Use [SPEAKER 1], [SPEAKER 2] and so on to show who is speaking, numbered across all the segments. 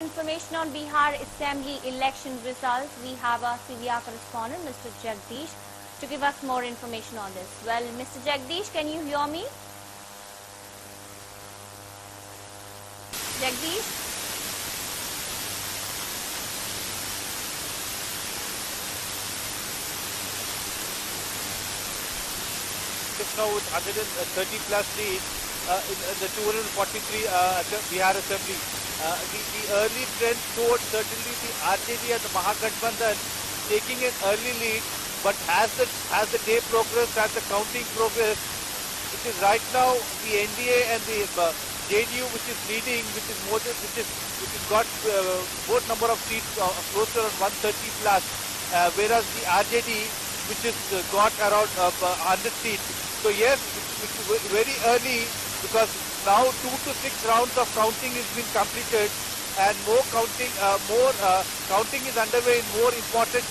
[SPEAKER 1] Information on Bihar Assembly election results. We have our CVR correspondent, Mr. Jagdish, to give us more information on this. Well, Mr. Jagdish, can you hear me? Jagdish?
[SPEAKER 2] Now with 130 plus seats in the 243 Bihar Assembly. The early trend towards certainly the RJD and the Mahagathbandhan taking an early lead, but as the day progressed, as the counting progressed, it is right now the NDA and the JDU which is leading, which has got both number of seats close to around 130 plus, whereas the RJD which has got around 100 seats. So yes, it's very early because now 2 to 6 rounds of counting has been completed and more counting is underway in more important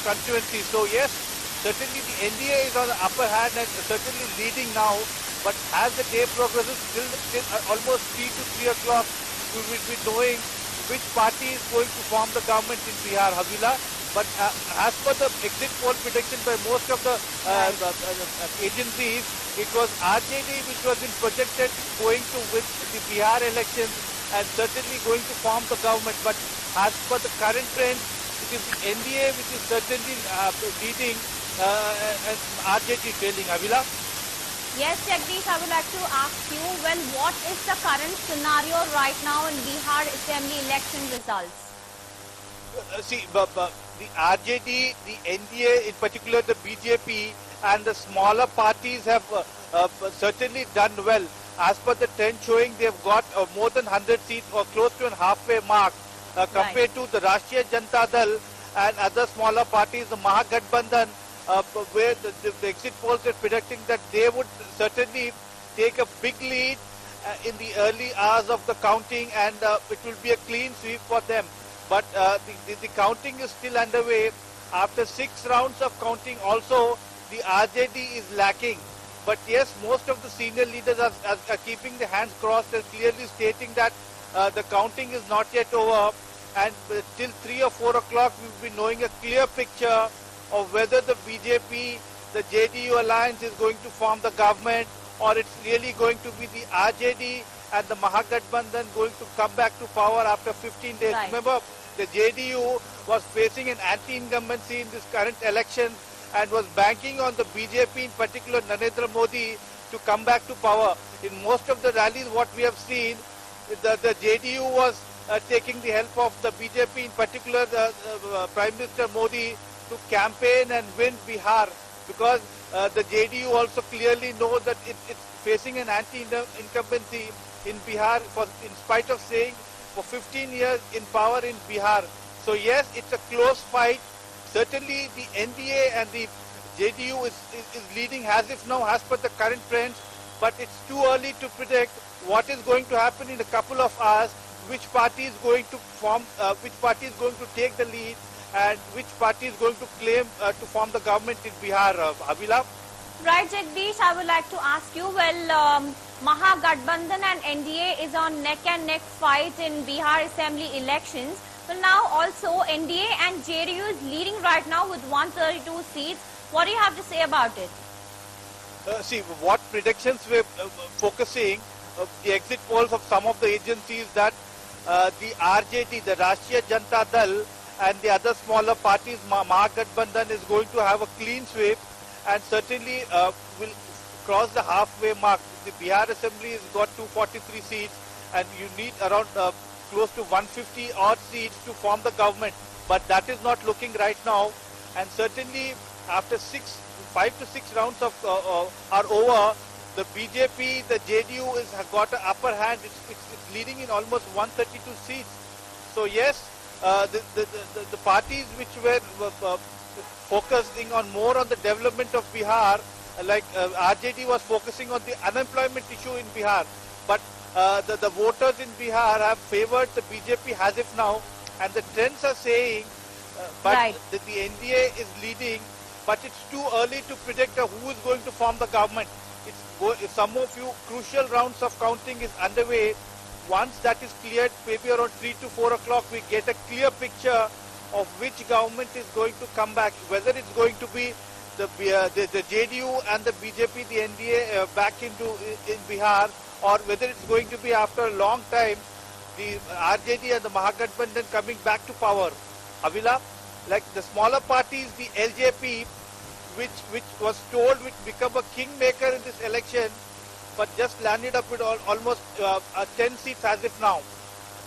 [SPEAKER 2] constituencies. So yes, certainly the NDA is on the upper hand and certainly leading now. But as the day progresses, till almost 3 to 3 o'clock, we will be knowing which party is going to form the government in Bihar, Havila. But as per the exit poll prediction by most of the agencies, it was RJD which was been projected going to win the Bihar elections and certainly going to form the government. But as per the current trend, it is the NDA which is certainly leading and RJD trailing. Avila?
[SPEAKER 1] Yes, Jagdish, I would like to ask you, well, what is the current scenario right now in Bihar Assembly election results?
[SPEAKER 2] See, the RJD, the NDA, in particular the BJP and the smaller parties have certainly done well. As per the trend showing, they have got more than 100 seats or close to a halfway mark compared to the Rashtriya Janata Dal and other smaller parties, the Mahagathbandhan, where the exit polls are predicting that they would certainly take a big lead in the early hours of the counting and it will be a clean sweep for them. But the counting is still underway. After 6 rounds of counting also, the RJD is lacking. But yes, most of the senior leaders are keeping their hands crossed and clearly stating that the counting is not yet over. And till 3 or 4 o'clock, we will be knowing a clear picture of whether the BJP, the JDU alliance is going to form the government or it's really going to be the RJD and the Mahagathbandhan going to come back to power after 15 days.
[SPEAKER 1] Right.
[SPEAKER 2] Remember, the JDU was facing an anti-incumbency in this current election and was banking on the BJP, in particular Narendra Modi, to come back to power. In most of the rallies, what we have seen, the JDU was taking the help of the BJP, in particular the Prime Minister Modi, to campaign and win Bihar, because the JDU also clearly knows that it's facing an anti-incumbency in Bihar, in spite of saying for 15 years in power in Bihar. So yes, it's a close fight. Certainly the NDA and the JDU is leading as if now, as per the current trends, but it's too early to predict what is going to happen in a couple of hours, which party is going to form, which party is going to take the lead and which party is going to claim to form the government in Bihar, Avila.
[SPEAKER 1] Right, Jagdish, I would like to ask you, well, Mahagathbandhan and NDA is on neck and neck fight in Bihar Assembly elections. Well, now also NDA and JDU is leading right now with 132 seats. What do you have to say about it?
[SPEAKER 2] See, what predictions we're focusing, the exit polls of some of the agencies that the RJD, the Rashtriya Janata Dal, and the other smaller parties, Mahagathbandhan is going to have a clean sweep and certainly will cross the halfway mark. The Bihar Assembly has got 243 seats and you need around close to 150 odd seats to form the government. But that is not looking right now, and certainly after 5 to 6 rounds of are over, the BJP, the JDU has got an upper hand. It's leading in almost 132 seats. So yes, the parties which were focusing on more on the development of Bihar, like RJD was focusing on the unemployment issue in Bihar, but the voters in Bihar have favored the BJP as if now, and the trends are saying but
[SPEAKER 1] Right.
[SPEAKER 2] the NDA is leading, but it's too early to predict who is going to form the government. Some of you crucial rounds of counting is underway. once that is cleared, maybe around 3 to 4 o'clock, we get a clear picture of which government is going to come back, whether it's going to be the JDU and the BJP, the NDA back in Bihar, or whether it's going to be after a long time the RJD and the Mahagathbandhan coming back to power. Avila, like the smaller parties, the LJP, which was told would become a kingmaker in this election, but just landed up with almost 10 seats as of now.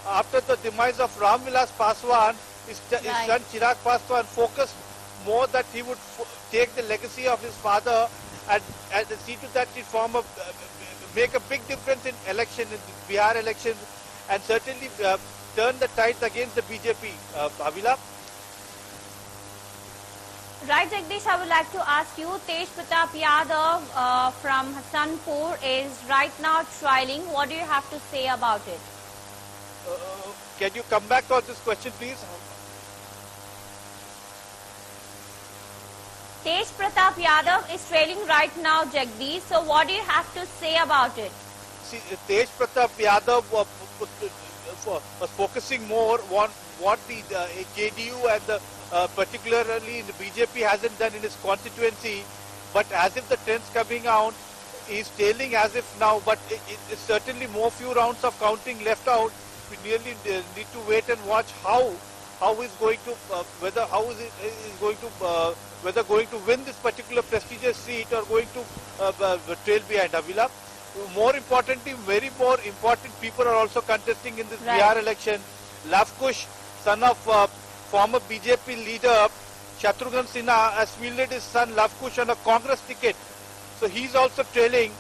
[SPEAKER 2] After the demise of Ram Vilas Paswan, his son Chirag Paswan focused more that he would take the legacy of his father and see to that he make a big difference in election, in the Bihar elections, and certainly turn the tides against the BJP. Avila?
[SPEAKER 1] Right, Jagdish, I would like to ask you, Tej Pratap Yadav from Hasanpur is right now trialing. What do you have to say about it?
[SPEAKER 2] Can you come back on this question, please?
[SPEAKER 1] Tej Pratap Yadav is trailing right now, Jagdish. So what do you have to say about it?
[SPEAKER 2] See, Tej Pratap Yadav was focusing more on what the JDU and particularly the BJP hasn't done in his constituency, but as if the trends coming out, he's tailing as if now, but it's certainly more few rounds of counting left out. We really need to wait and watch how he's going to whether going to win this particular prestigious seat or going to trail behind. Avila, more importantly, very more important people are also contesting in this Bihar election. Lav Kush, son of former BJP leader Shatrughan Sinha, has fielded his son Lav Kush on a Congress ticket. So he's also trailing,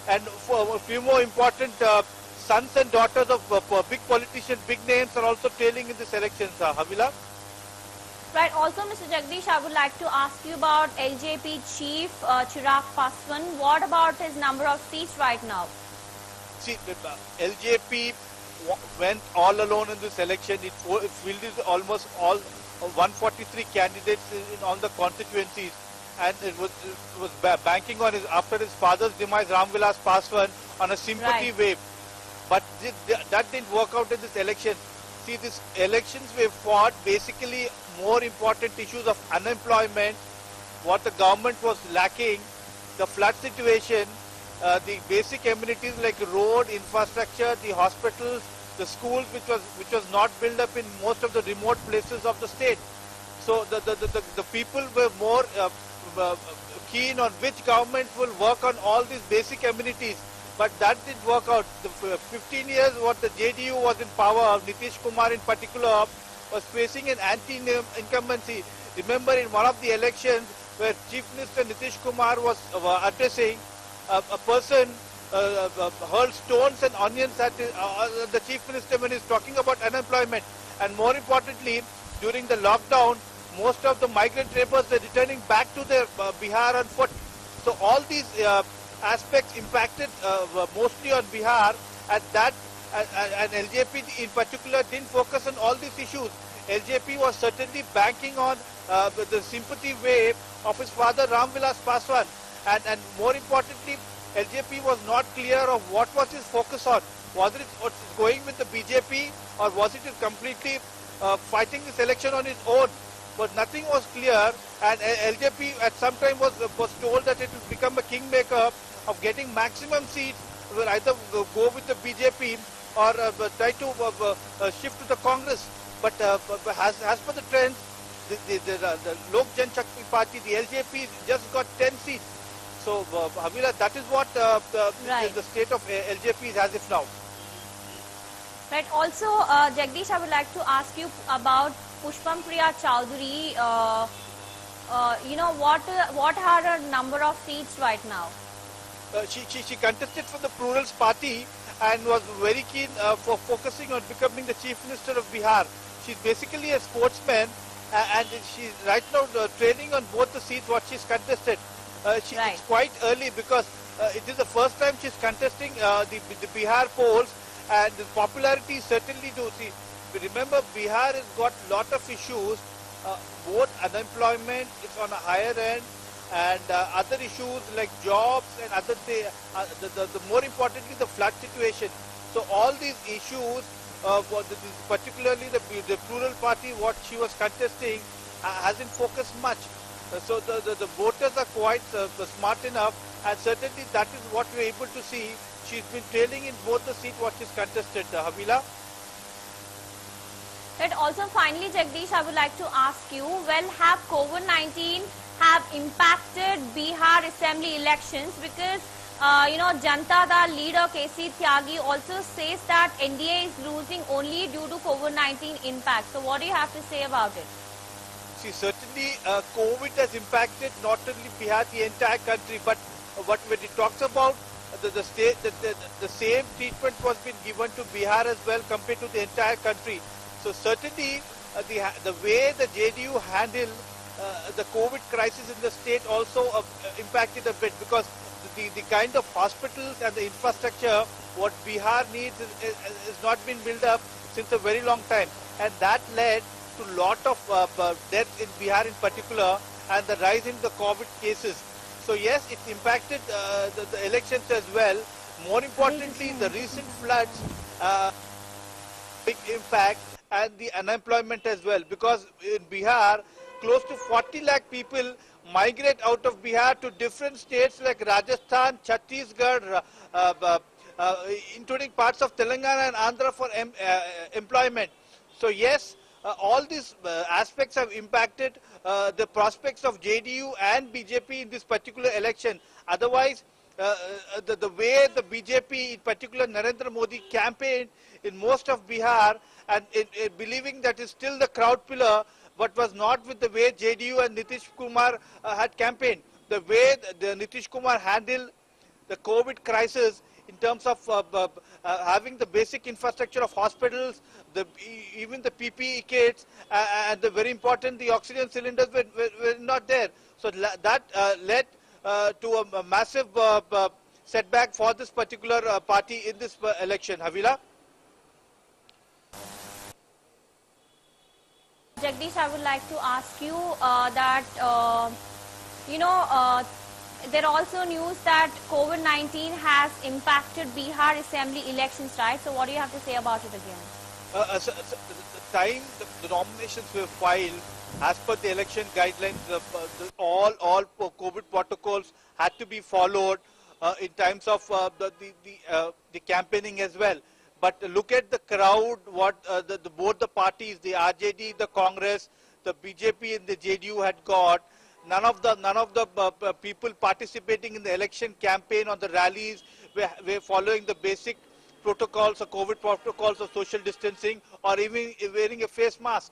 [SPEAKER 2] and for a few more important sons and daughters of big politicians, big names are also trailing in this election, Havila.
[SPEAKER 1] Right. Also, Mr. Jagdish, I would like to ask you about LJP chief Chirag Paswan. What about his number of seats right now?
[SPEAKER 2] See, LJP went all alone in this election. It fielded almost all 143 candidates on the constituencies, and it was banking on after his father's demise, Ram Vilas Paswan, on a sympathy wave. But that didn't work out in this election. See, these elections were fought basically more important issues of unemployment, what the government was lacking, the flood situation, the basic amenities like road, infrastructure, the hospitals, the schools, which was not built up in most of the remote places of the state. So the people were more keen on which government will work on all these basic amenities. But that didn't work out. The 15 years what the JDU was in power, Nitish Kumar in particular, was facing an anti-incumbency. Remember in one of the elections where Chief Minister Nitish Kumar was addressing, a person hurled stones and onions at the Chief Minister when he's talking about unemployment. And more importantly, during the lockdown, most of the migrant laborers were returning back to their Bihar on foot. So all these aspects impacted mostly on Bihar, and LJP in particular didn't focus on all these issues. LJP was certainly banking on the sympathy wave of his father Ram Vilas Paswan, and more importantly, LJP was not clear of what was his focus on. Was it going with the BJP, or was it completely fighting this election on his own? But nothing was clear, and LJP at some time was told that it will become a kingmaker of getting maximum seats, will either go with the BJP or try to shift to the Congress. But as per the trends, the Lok Jan Shakti Party, the LJP, just got 10 seats. So, Havila, that is what the state of LJP is as of now.
[SPEAKER 1] Right. Also, Jagdish, I would like to ask you about Pushpam Priya Chowdhury. What are her number of seats right now?
[SPEAKER 2] She contested for the Plurals Party and was very keen for focusing on becoming the Chief Minister of Bihar. She's basically a sportsman, and she's right now training on both the seats what she's contested. It's quite early because it is the first time she's contesting the Bihar polls, and the popularity certainly do see. Remember, Bihar has got lot of issues, both unemployment is on a higher end, and other issues like jobs and other things. The more importantly, the flood situation. So all these issues, particularly the plural party, what she was contesting, hasn't focused much. So the voters are quite smart enough, and certainly that is what we're able to see. She's been trailing in both the seats what she's contested, Havila.
[SPEAKER 1] But also finally, Jagdish, I would like to ask you, well, have COVID-19 have impacted Bihar Assembly elections? Because, Janata Dal leader KC Tyagi also says that NDA is losing only due to COVID-19 impact. So what do you have to say about it?
[SPEAKER 2] See, certainly COVID has impacted not only Bihar, the entire country, but when it talks about the state, the same treatment was been given to Bihar as well compared to the entire country. So certainly the way the JDU handled the COVID crisis in the state also impacted a bit, because the kind of hospitals and the infrastructure what Bihar needs is not been built up since a very long time, and that led to lot of deaths in Bihar in particular, and the rise in the COVID cases. So yes, it impacted the elections as well. More importantly, the recent floods, big impact, and the unemployment as well, because in Bihar, close to 40 lakh people migrate out of Bihar to different states like Rajasthan, Chhattisgarh, including parts of Telangana and Andhra for employment. So yes, all these aspects have impacted the prospects of JDU and BJP in this particular election. Otherwise, the way the BJP, in particular Narendra Modi, campaigned in most of Bihar, and believing that is still the crowd pillar, but was not with the way JDU and Nitish Kumar had campaigned. The way the Nitish Kumar handled the COVID crisis in terms of having the basic infrastructure of hospitals, even the PPE kits, and the very important, the oxygen cylinders were not there. So that led to a massive setback for this particular party in this election. Havila?
[SPEAKER 1] Jagdish, I would like to ask you that, there are also news that COVID-19 has impacted Bihar Assembly elections, right? So what do you have to say about it again?
[SPEAKER 2] So the time the nominations were filed, as per the election guidelines, all COVID protocols had to be followed in terms of the campaigning as well. But look at the crowd, what both the parties, the RJD, the Congress, the BJP and the JDU had got. None of the people participating in the election campaign on the rallies were following the basic protocols or COVID protocols of social distancing, or even wearing a face mask.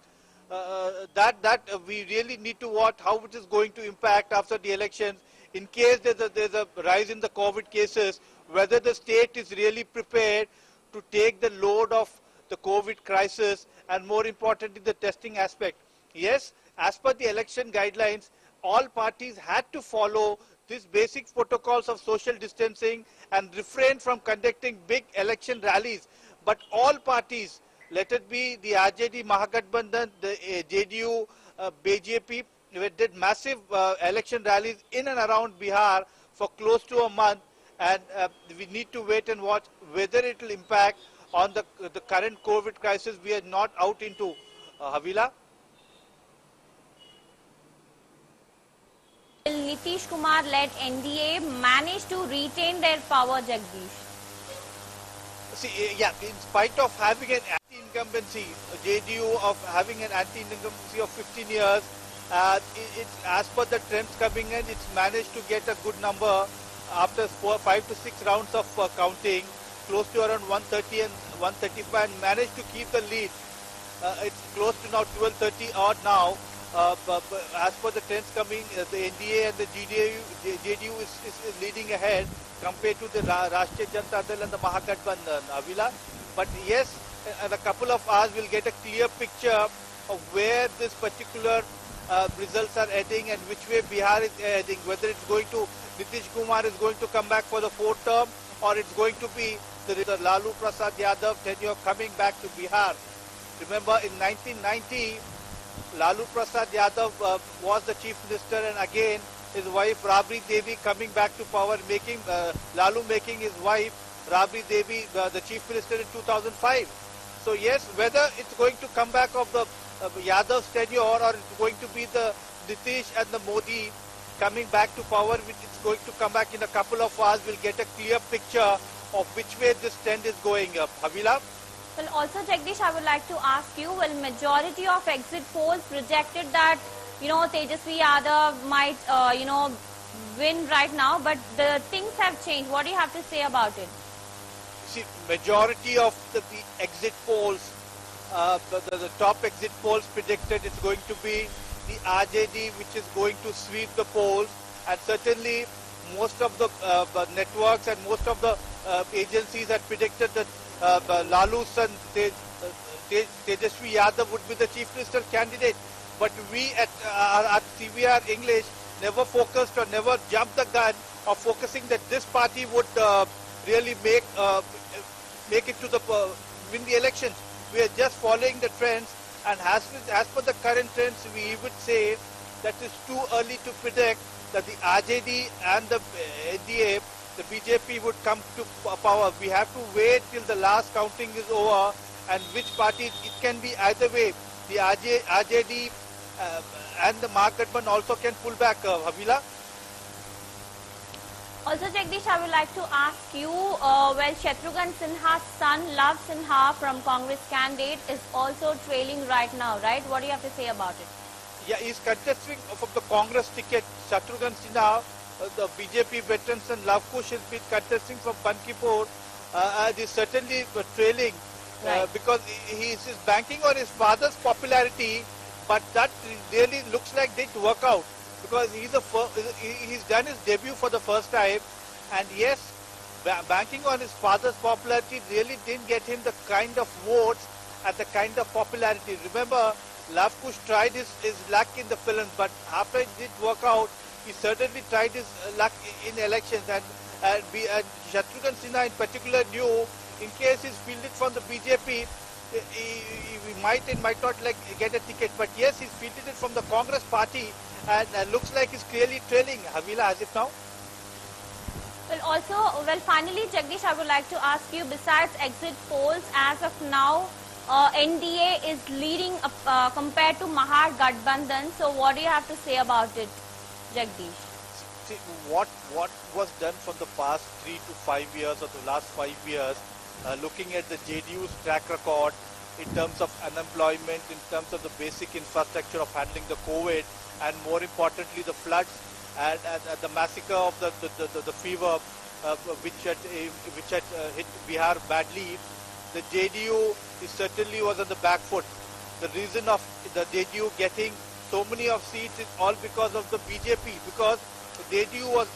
[SPEAKER 2] We really need to watch how it is going to impact after the elections. In case there's a rise in the COVID cases, whether the state is really prepared to take the load of the COVID crisis, and more importantly the testing aspect. Yes, as per the election guidelines, all parties had to follow these basic protocols of social distancing and refrain from conducting big election rallies. But all parties, let it be the RJD Mahagathbandhan, the JDU, BJP, did massive election rallies in and around Bihar for close to a month, and we need to wait and watch whether it will impact on the current COVID crisis we are not out into. Havila?
[SPEAKER 1] Will Nitish Kumar led NDA manage to retain their power, Jagdish?
[SPEAKER 2] See, yeah, in spite of having an anti-incumbency, JDU of having an anti-incumbency of 15 years, it's as per the trends coming in, it's managed to get a good number after 5 to 6 rounds of counting, close to around 130 and 135, and managed to keep the lead. It's close to now 1230 odd now. But as per the trends coming, the NDA and the JDU is leading ahead compared to the Rashtriya Janata Dal and the Mahagathbandhan, Avila. But yes, in a couple of hours we'll get a clear picture of where this particular results are heading and which way Bihar is heading, whether it's going to, Nitish Kumar is going to come back for the 4th term, or it's going to be the Lalu Prasad Yadav tenure coming back to Bihar. Remember, in 1990, Lalu Prasad Yadav was the chief minister, and again his wife Rabri Devi coming back to power, making Lalu making his wife Rabri Devi, the Chief Minister in 2005. So yes, whether it's going to come back of the Yadav's tenure or it's going to be the Nitish and the Modi coming back to power, which is going to come back in a couple of hours, we'll get a clear picture of which way this trend is going up. Havila?
[SPEAKER 1] Well, also Jagdish, I would like to ask you, well, majority of exit polls projected that, Tejasvi Yadav might, win right now, but the things have changed. What do you have to say about it?
[SPEAKER 2] See, majority of the exit polls, the top exit polls predicted it's going to be the RJD which is going to sweep the polls, and certainly most of the networks and most of the agencies had predicted that Lalu's son Tejasvi Yadav would be the Chief Minister candidate. But we at CVR English never focused or never jumped the gun of focusing that this party would really make it to the win the elections. We are just following the trends, and as per the current trends, we would say that it's too early to predict that the RJD and the NDA, the BJP would come to power. We have to wait till the last counting is over, and which party, it can be either way. The RJD and the Mahagathbandhan also can pull back. Havila?
[SPEAKER 1] Also, Jagdish, I would like to ask you, Shatrughan Sinha's son, Love Sinha from Congress candidate is also trailing right now, right? What do you have to say about it?
[SPEAKER 2] Yeah, he's contesting from the Congress ticket. Shatrughan Sinha, the BJP veteran son, Love Kush has been contesting from Bankipur. He's certainly trailing because he is banking on his father's popularity, but that really looks like it didn't work out. Because he's done his debut for the first time, and yes, banking on his father's popularity really didn't get him the kind of votes and the kind of popularity. Remember, Love Kush tried his luck in the films, but after it didn't work out, he certainly tried his luck in elections. And Shatrughan Sinha in particular knew, in case he's fielded from the BJP, he might and might not get a ticket. But yes, he's fielded it from the Congress party, and looks like he's clearly trailing. Havila, as if now?
[SPEAKER 1] Well, finally, Jagdish, I would like to ask you, besides exit polls, as of now, NDA is leading compared to Mahagathbandhan. So what do you have to say about it, Jagdish?
[SPEAKER 2] See, what was done from the past 3 to 5 years or the last 5 years, looking at the JDU's track record in terms of unemployment, in terms of the basic infrastructure of handling the COVID, and more importantly the floods and the massacre of the fever which had hit Bihar badly, the JDU certainly was on the back foot. The reason of the JDU getting so many of seats is all because of the BJP, because the JDU was,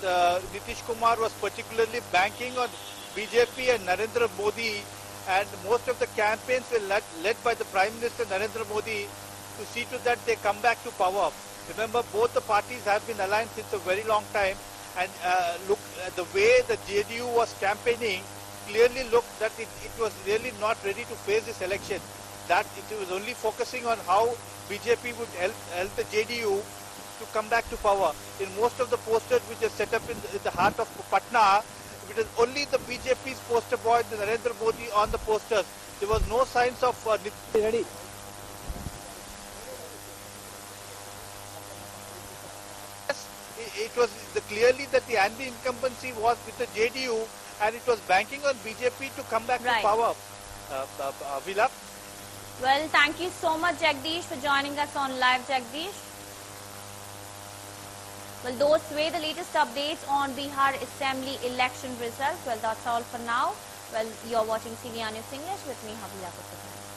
[SPEAKER 2] Nitish Kumar was particularly banking on BJP and Narendra Modi, and most of the campaigns were led by the Prime Minister Narendra Modi to see to that they come back to power. Remember, both the parties have been aligned since a very long time, and look at the way the JDU was campaigning, clearly looked that it was really not ready to face this election. That it was only focusing on how BJP would help the JDU to come back to power. In most of the posters which are set up in the heart of Patna, it was only the BJP's poster boy, the Narendra Modi, on the posters. There was no signs of... Ready. It was clearly that the anti-incumbency was with the JDU, and it was banking on BJP to come back to power. Avila?
[SPEAKER 1] Well, thank you so much, Jagdish, for joining us on Live, Jagdish. Well, those were the latest updates on Bihar Assembly election results. Well, that's all for now. Well, you're watching CVR News English with me, Havila Kutukan.